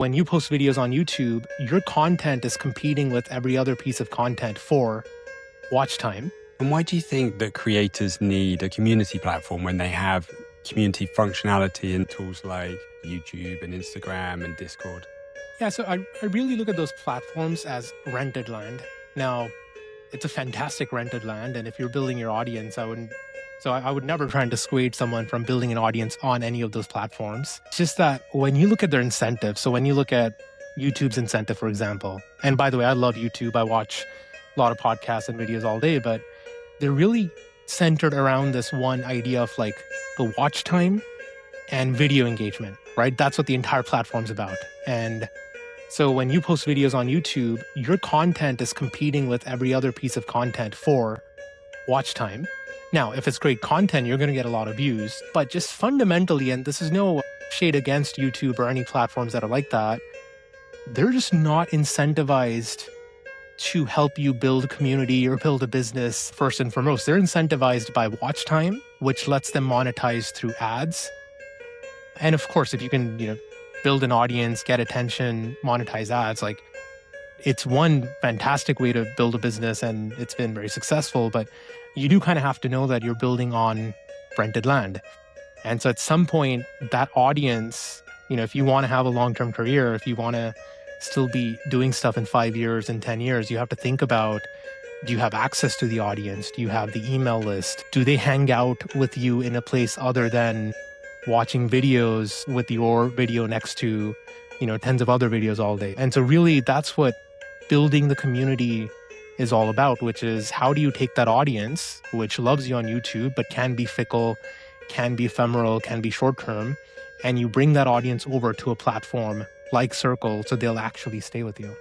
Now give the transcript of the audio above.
When you post videos on YouTube, your content is competing with every other piece of content for watch time. And why do you think that creators need a community platform when they have community functionality in tools like YouTube and Instagram and Discord? Yeah, so I really look at those platforms as rented land. Now, it's a fantastic rented land, and if you're building your audience, I would never try and dissuade someone from building an audience on any of those platforms. It's just that when you look at their incentives, so when you look at YouTube's incentive, for example, and by the way, I love YouTube. I watch a lot of podcasts and videos all day, but they're really centered around this one idea of like the watch time and video engagement, right? That's what the entire platform's about. And so when you post videos on YouTube, your content is competing with every other piece of content for watch time. Now, if it's great content, you're going to get a lot of views, but just fundamentally, and this is no shade against YouTube or any platforms that are like that, they're just not incentivized to help you build a community or build a business first and foremost. They're incentivized by watch time, which lets them monetize through ads. And of course, if you can, build an audience, get attention, monetize ads, like it's one fantastic way to build a business and it's been very successful, but you do kind of have to know that you're building on rented land. And so at some point, that audience, if you want to have a long-term career, if you want to still be doing stuff in 5 years and 10 years, you have to think about, do you have access to the audience? Do you have the email list? Do they hang out with you in a place other than watching videos with your video next to, tens of other videos all day? And so really that's what building the community is all about, which is how do you take that audience, which loves you on YouTube, but can be fickle, can be ephemeral, can be short-term, and you bring that audience over to a platform like Circle so they'll actually stay with you.